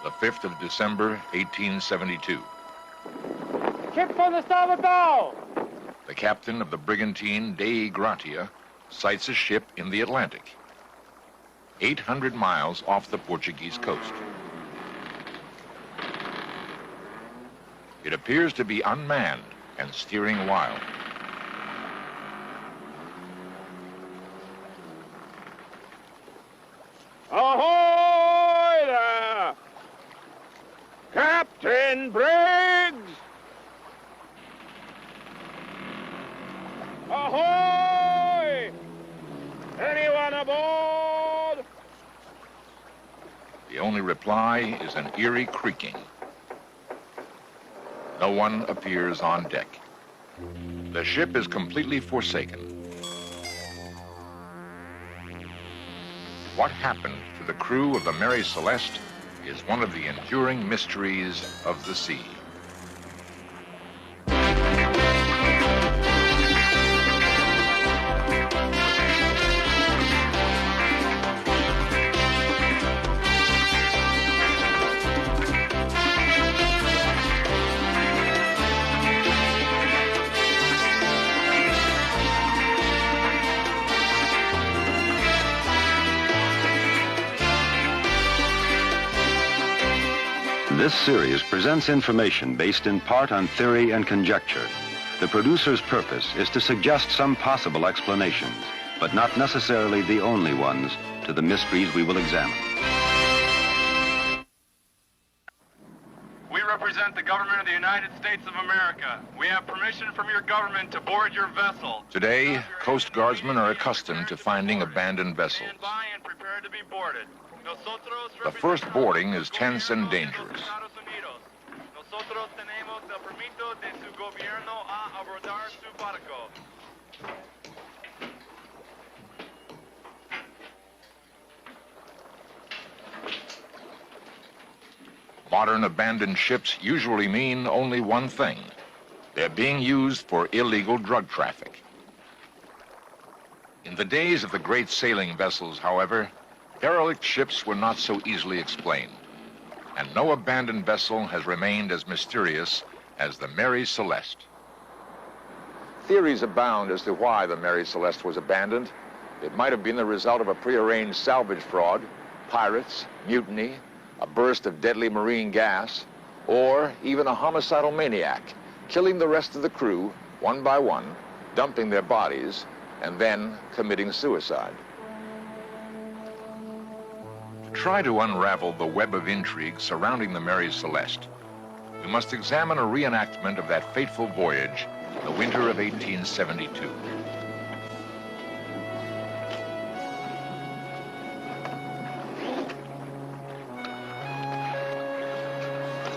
the 5th of December, 1872. Ship on the starboard bow! The captain of the brigantine Dei Gratia sights a ship in the Atlantic, 800 miles off the Portuguese coast. It appears to be unmanned and steering wild. Ahoy there! Captain Briggs! Ahoy! Anyone aboard? The only reply is an eerie creaking. No one appears on deck. The ship is completely forsaken. What happened to the crew of the Mary Celeste is one of the enduring mysteries of the sea. This series presents information based in part on theory and conjecture. The producer's purpose is to suggest some possible explanations, but not necessarily the only ones, to the mysteries we will examine. We represent the government of the United States of America. We have permission from your government to board your vessel. Today, Coast Guardsmen are accustomed to finding abandoned vessels. Stand by and prepare to be boarded. The first boarding is tense and dangerous. Nosotros tenemos el permiso de su gobierno a abordar su barco. Modern abandoned ships usually mean only one thing. They're being used for illegal drug traffic. In the days of the great sailing vessels, however, derelict ships were not so easily explained, and no abandoned vessel has remained as mysterious as the Mary Celeste. Theories abound as to why the Mary Celeste was abandoned. It might have been the result of a prearranged salvage fraud, pirates, mutiny, a burst of deadly marine gas, or even a homicidal maniac, killing the rest of the crew one by one, dumping their bodies, and then committing suicide. To try to unravel the web of intrigue surrounding the Mary Celeste, we must examine a reenactment of that fateful voyage in the winter of 1872.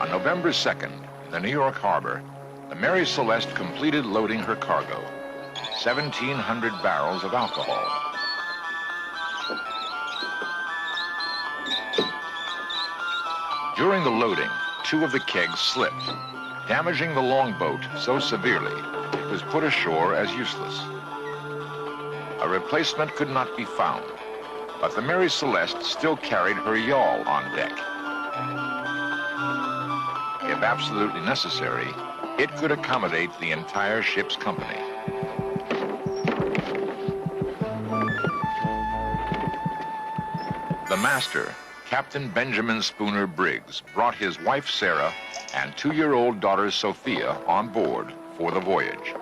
On November 2nd, in the New York harbor, the Mary Celeste completed loading her cargo, 1,700 barrels of alcohol. During the loading, 2 of the kegs slipped, damaging the longboat so severely it was put ashore as useless. A replacement could not be found, but the Mary Celeste still carried her yawl on deck. If absolutely necessary, it could accommodate the entire ship's company. The master, Captain Benjamin Spooner Briggs, brought his wife Sarah and 2-year-old daughter Sophia on board for the voyage.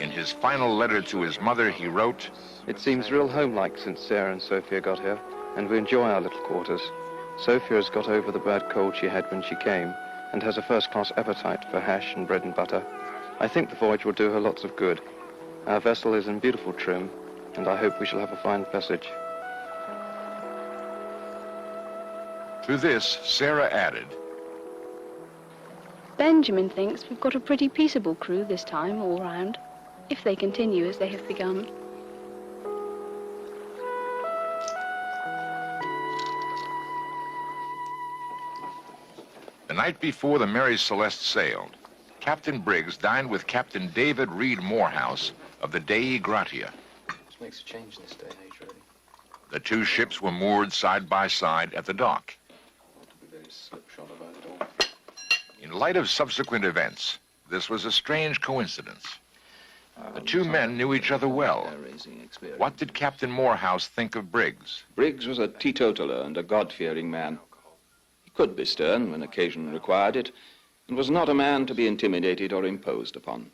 In his final letter to his mother, he wrote, "It seems real home-like since Sarah and Sophia got here, and we enjoy our little quarters. Sophia has got over the bad cold she had when she came, and has a first-class appetite for hash and bread and butter. I think the voyage will do her lots of good. Our vessel is in beautiful trim, and I hope we shall have a fine passage." To this, Sarah added, "Benjamin thinks we've got a pretty peaceable crew this time all round, if they continue as they have begun." The night before the Mary Celeste sailed, Captain Briggs dined with Captain David Reed Morehouse of the Dei Gratia. This makes a change in this day and age, really. The 2 ships were moored side by side at the dock. In light of subsequent events, this was a strange coincidence. The two men knew each other well. What did Captain Morehouse think of Briggs? Briggs was a teetotaler and a God-fearing man. He could be stern when occasion required it, and was not a man to be intimidated or imposed upon.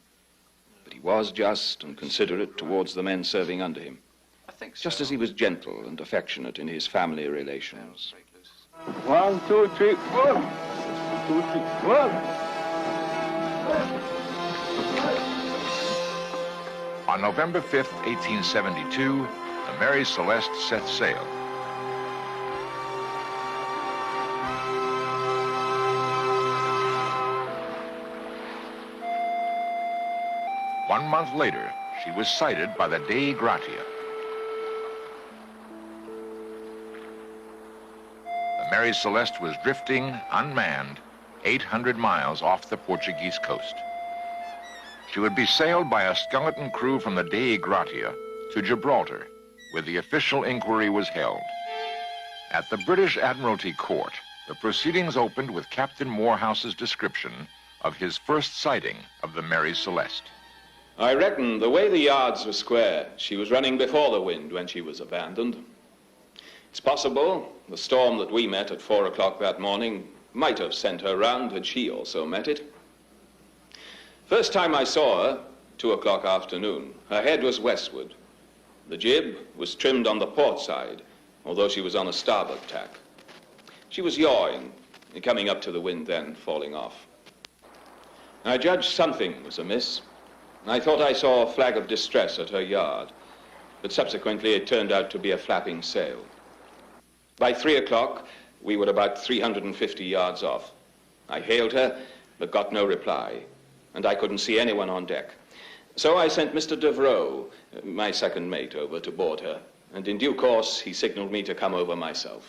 But he was just and considerate towards the men serving under him, just as he was gentle and affectionate in his family relations. 1, 2, 3, 4. 2, 3, 4. On November 5th, 1872, the Mary Celeste set sail. One month later, she was sighted by the Dei Gratia. The Mary Celeste was drifting, unmanned, 800 miles off the Portuguese coast. She would be sailed by a skeleton crew from the Dei Gratia to Gibraltar, where the official inquiry was held. At the British Admiralty Court, the proceedings opened with Captain Morehouse's description of his first sighting of the Mary Celeste. I reckon the way the yards were square, she was running before the wind when she was abandoned. It's possible the storm that we met at 4 o'clock that morning might have sent her round had she also met it. First time I saw her, 2 o'clock afternoon, her head was westward. The jib was trimmed on the port side, although she was on a starboard tack. She was yawing, coming up to the wind then, falling off. I judged something was amiss. I thought I saw a flag of distress at her yard, but subsequently it turned out to be a flapping sail. By 3 o'clock, we were about 350 yards off. I hailed her, but got no reply, and I couldn't see anyone on deck. So I sent Mr. Devereux, my second mate, over to board her, and in due course he signaled me to come over myself.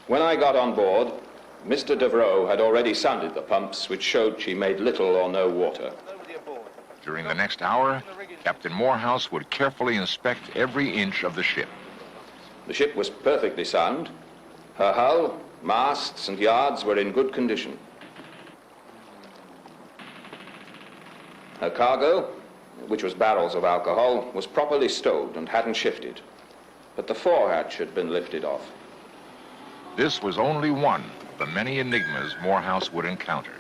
When I got on board, Mr. Devereux had already sounded the pumps, which showed she made little or no water. During the next hour, Captain Morehouse would carefully inspect every inch of the ship. The ship was perfectly sound. Her hull, masts, and yards were in good condition. Her cargo, which was barrels of alcohol, was properly stowed and hadn't shifted, but the forehatch had been lifted off. This was only one of the many enigmas Morehouse would encounter.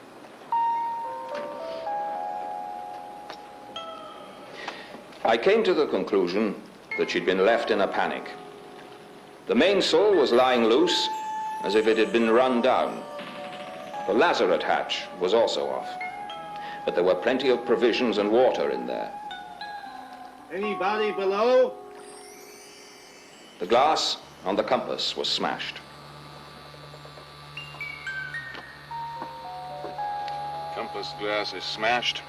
I came to the conclusion that she'd been left in a panic. The mainsail was lying loose, as if it had been run down. The lazarette hatch was also off, but there were plenty of provisions and water in there. Anybody below? The glass on the compass was smashed. Compass glass is smashed.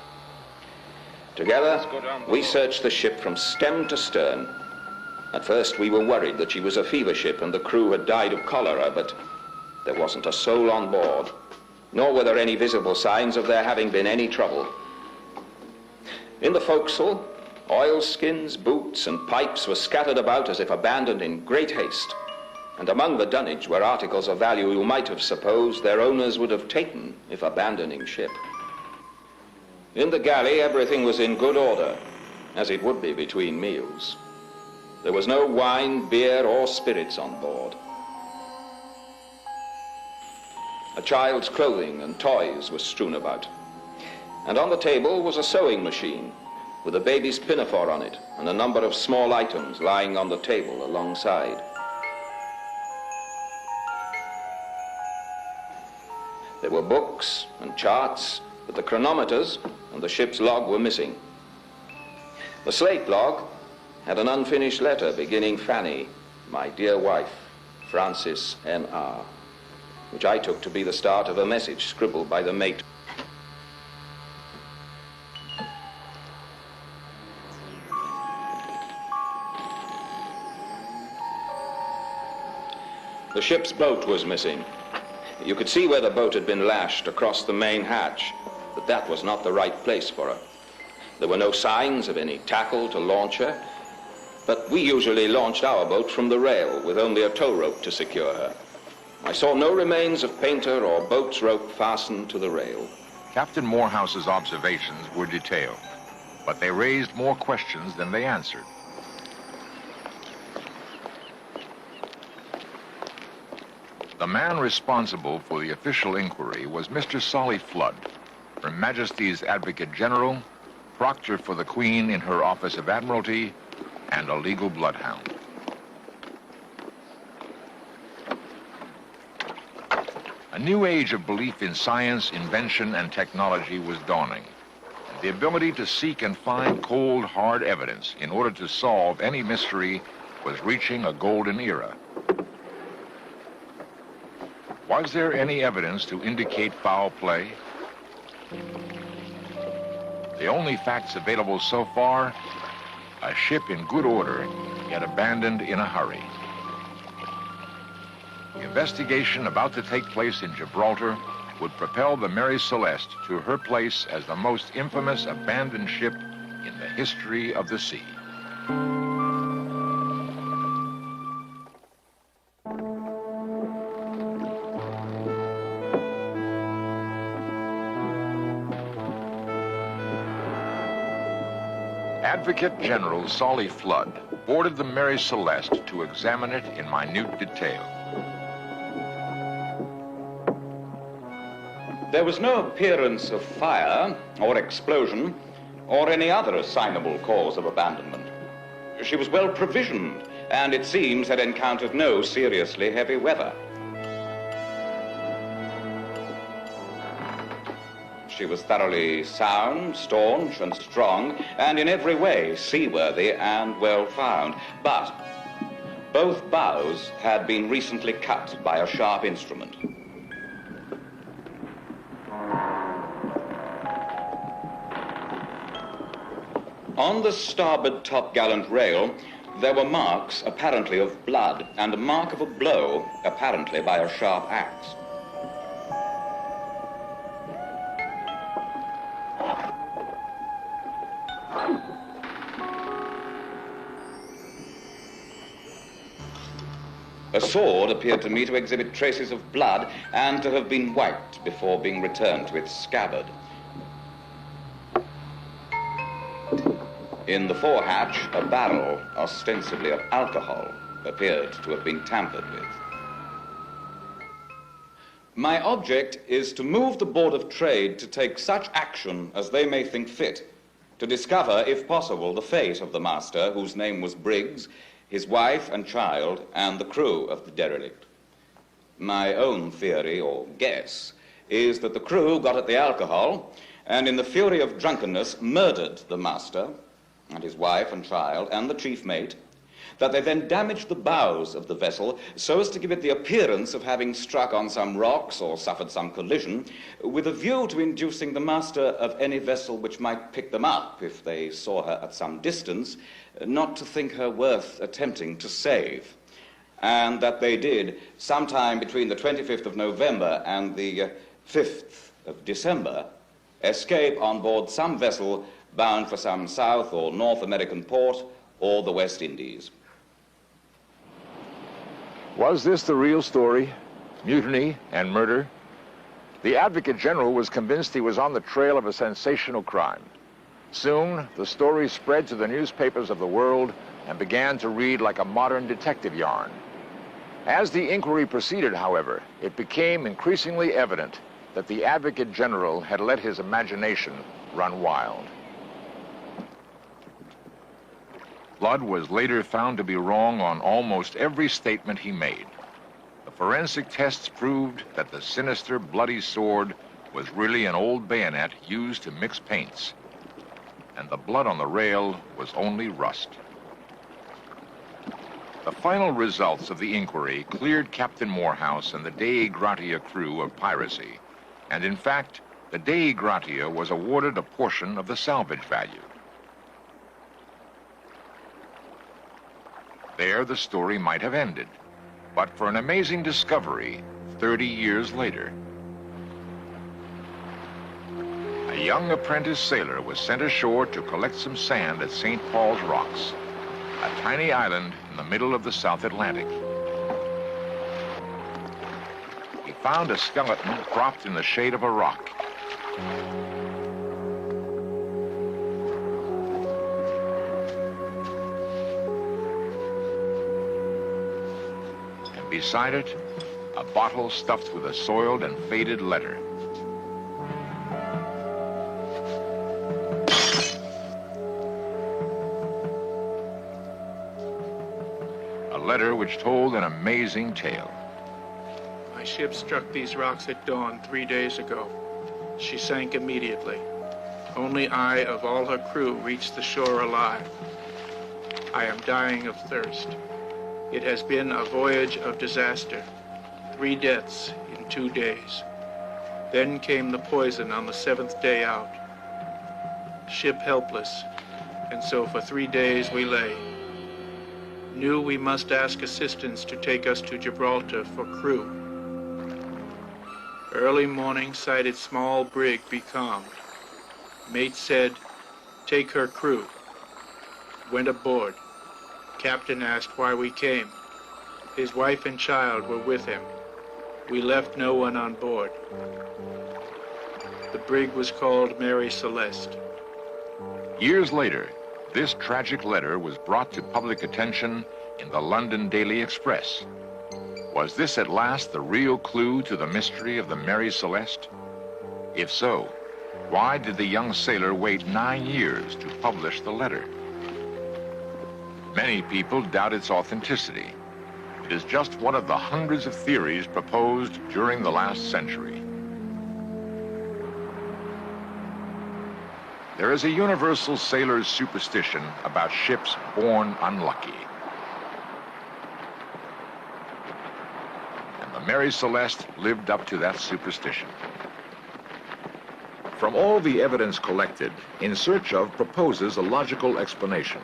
Together, we searched the ship from stem to stern. At first, we were worried that she was a fever ship and the crew had died of cholera, but there wasn't a soul on board, nor were there any visible signs of there having been any trouble. In the forecastle, oilskins, boots, and pipes were scattered about as if abandoned in great haste, and among the dunnage were articles of value you might have supposed their owners would have taken if abandoning ship. In the galley, everything was in good order, as it would be between meals. There was no wine, beer, or spirits on board. A child's clothing and toys were strewn about. And on the table was a sewing machine with a baby's pinafore on it and a number of small items lying on the table alongside. There were books and charts, but the chronometers and the ship's log were missing. The slate log had an unfinished letter beginning Fanny, my dear wife, Francis N.R., which I took to be the start of a message scribbled by the mate. The ship's boat was missing. You could see where the boat had been lashed across the main hatch, but that was not the right place for her. There were no signs of any tackle to launch her, but we usually launched our boat from the rail with only a tow rope to secure her. I saw no remains of painter or boat's rope fastened to the rail. Captain Morehouse's observations were detailed, but they raised more questions than they answered. The man responsible for the official inquiry was Mr. Solly Flood, Her Majesty's Advocate General, proctor for the Queen in her Office of Admiralty, and a legal bloodhound. A new age of belief in science, invention, and technology was dawning. The ability to seek and find cold, hard evidence in order to solve any mystery was reaching a golden era. Was there any evidence to indicate foul play? The only facts available so far, a ship in good order, yet abandoned in a hurry. The investigation about to take place in Gibraltar would propel the Mary Celeste to her place as the most infamous abandoned ship in the history of the sea. Advocate General Solly Flood boarded the Mary Celeste to examine it in minute detail. There was no appearance of fire or explosion or any other assignable cause of abandonment. She was well provisioned and it seems had encountered no seriously heavy weather. She was thoroughly sound, staunch, and strong, and in every way seaworthy and well found. But both bows had been recently cut by a sharp instrument. On the starboard topgallant rail, there were marks apparently of blood and a mark of a blow, apparently by a sharp axe. A sword appeared to me to exhibit traces of blood and to have been wiped before being returned to its scabbard. In the forehatch, a barrel, ostensibly of alcohol, appeared to have been tampered with. My object is to move the Board of Trade to take such action as they may think fit, to discover, if possible, the fate of the master, whose name was Briggs, his wife and child, and the crew of the derelict. My own theory, or guess, is that the crew got at the alcohol and in the fury of drunkenness murdered the master and his wife and child and the chief mate, that they then damaged the bows of the vessel so as to give it the appearance of having struck on some rocks or suffered some collision, with a view to inducing the master of any vessel which might pick them up if they saw her at some distance, not to think her worth attempting to save. And that they did, sometime between the 25th of November and the 5th of December, escape on board some vessel bound for some South or North American port or the West Indies. Was this the real story? Mutiny and murder? The Advocate General was convinced he was on the trail of a sensational crime. Soon, the story spread to the newspapers of the world and began to read like a modern detective yarn. As the inquiry proceeded, however, it became increasingly evident that the Advocate General had let his imagination run wild. Flood was later found to be wrong on almost every statement he made. The forensic tests proved that the sinister, bloody sword was really an old bayonet used to mix paints, and the blood on the rail was only rust. The final results of the inquiry cleared Captain Morehouse and the Dei Gratia crew of piracy, and in fact, the Dei Gratia was awarded a portion of the salvage value. There, the story might have ended, but for an amazing discovery 30 years later. A young apprentice sailor was sent ashore to collect some sand at St. Paul's Rocks. a tiny island in the middle of the South Atlantic. He found a skeleton propped in the shade of a rock. And beside it, a bottle stuffed with a soiled and faded letter. A letter which told an amazing tale. My ship struck these rocks at dawn 3 days ago. She sank immediately. Only I, of all her crew, reached the shore alive. I am dying of thirst. It has been a voyage of disaster. 3 deaths in 2 days. Then came the poison on the 7th day out. Ship helpless, and so for 3 days we lay. Knew we must ask assistance to take us to Gibraltar for crew. Early morning sighted small brig becalmed. Mate said, take her crew. Went aboard. Captain asked why we came. His wife and child were with him. We left no one on board. The brig was called Mary Celeste. Years later, this tragic letter was brought to public attention in the London Daily Express. Was this at last the real clue to the mystery of the Mary Celeste? If so, why did the young sailor wait 9 years to publish the letter? Many people doubt its authenticity. It is just one of the hundreds of theories proposed during the last century. There is a universal sailor's superstition about ships born unlucky. And the Mary Celeste lived up to that superstition. From all the evidence collected, In Search Of proposes a logical explanation.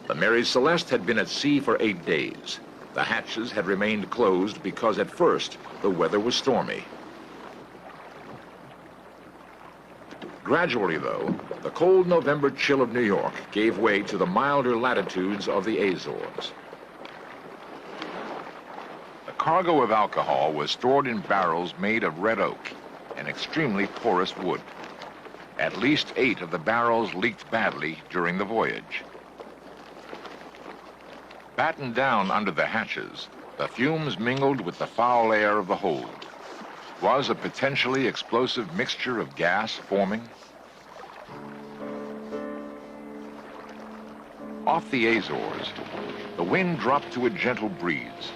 The Mary Celeste had been at sea for 8 days. The hatches had remained closed because at first the weather was stormy. Gradually, though, the cold November chill of New York gave way to the milder latitudes of the Azores. The cargo of alcohol was stored in barrels made of red oak, an extremely porous wood. At least 8 of the barrels leaked badly during the voyage. Battened down under the hatches, the fumes mingled with the foul air of the hold. Was a potentially explosive mixture of gas forming? Off the Azores, the wind dropped to a gentle breeze.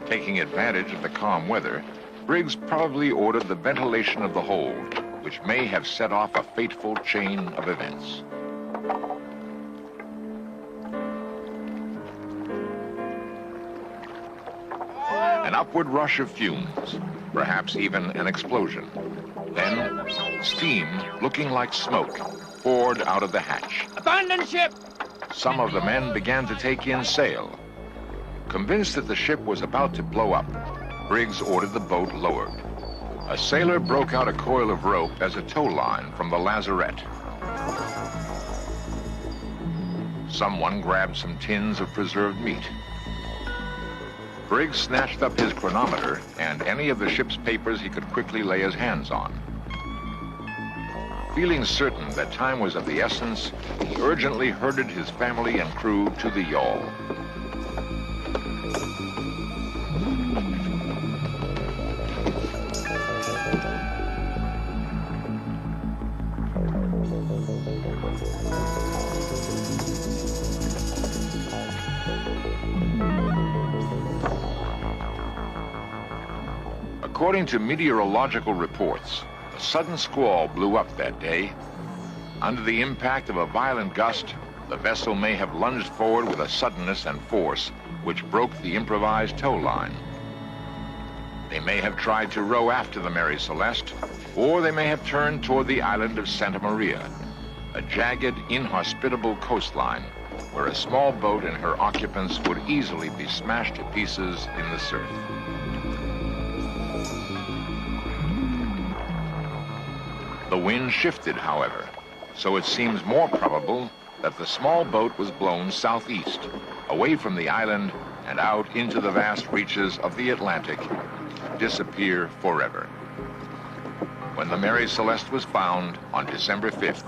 Taking advantage of the calm weather, Briggs probably ordered the ventilation of the hold, which may have set off a fateful chain of events. An upward rush of fumes, perhaps even an explosion. Then, steam, looking like smoke, poured out of the hatch. Abandon ship! Some of the men began to take in sail. Convinced that the ship was about to blow up, Briggs ordered the boat lowered. A sailor broke out a coil of rope as a tow line from the lazarette. Someone grabbed some tins of preserved meat. Briggs snatched up his chronometer and any of the ship's papers he could quickly lay his hands on. Feeling certain that time was of the essence, he urgently herded his family and crew to the yawl. According to meteorological reports, a sudden squall blew up that day. Under the impact of a violent gust, the vessel may have lunged forward with a suddenness and force which broke the improvised tow line. They may have tried to row after the Mary Celeste, or they may have turned toward the island of Santa Maria, a jagged, inhospitable coastline where a small boat and her occupants would easily be smashed to pieces in the surf. The wind shifted, however, so it seems more probable that the small boat was blown southeast, away from the island and out into the vast reaches of the Atlantic, to disappear forever. When the Mary Celeste was found on December 5th,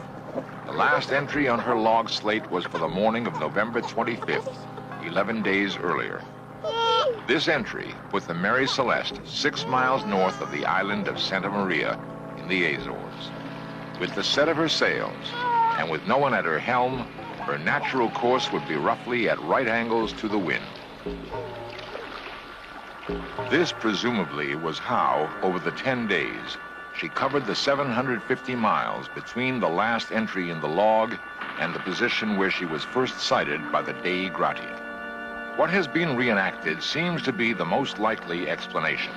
the last entry on her log slate was for the morning of November 25th, 11 days earlier. This entry put the Mary Celeste 6 miles north of the island of Santa Maria in the Azores. With the set of her sails, and with no one at her helm, her natural course would be roughly at right angles to the wind. This presumably was how, over the 10 days, she covered the 750 miles between the last entry in the log and the position where she was first sighted by the Dei Gratia. What has been reenacted seems to be the most likely explanation.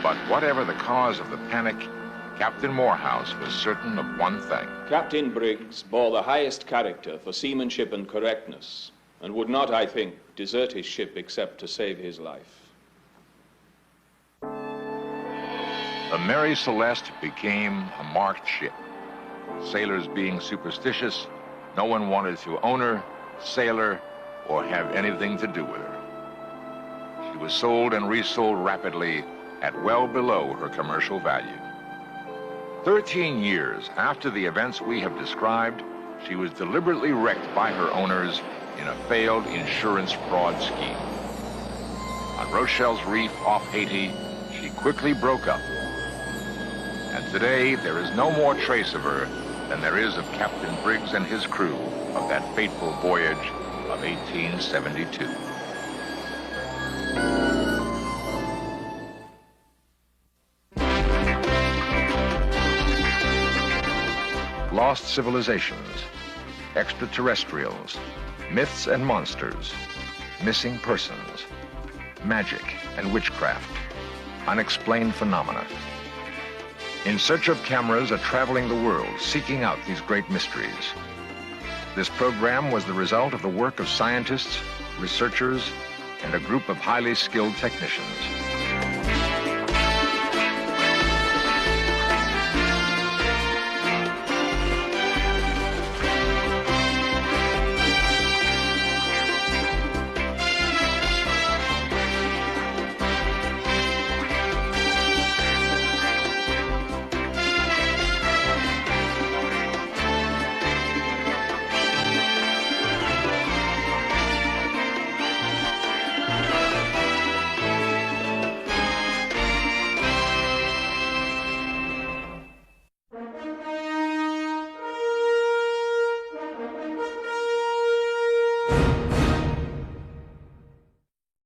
But whatever the cause of the panic, Captain Morehouse was certain of one thing. Captain Briggs bore the highest character for seamanship and correctness, and would not, I think, desert his ship except to save his life. The Mary Celeste became a marked ship. Sailors being superstitious, no one wanted to own her, sail her, or have anything to do with her. She was sold and resold rapidly at well below her commercial value. 13 years after the events we have described, she was deliberately wrecked by her owners in a failed insurance fraud scheme. On Rochelle's Reef off Haiti, she quickly broke up. And today, there is no more trace of her than there is of Captain Briggs and his crew of that fateful voyage of 1872. Lost civilizations, extraterrestrials, myths and monsters, missing persons, magic and witchcraft, unexplained phenomena. In Search of Cameras are traveling the world, seeking out these great mysteries. This program was the result of the work of scientists, researchers, and a group of highly skilled technicians.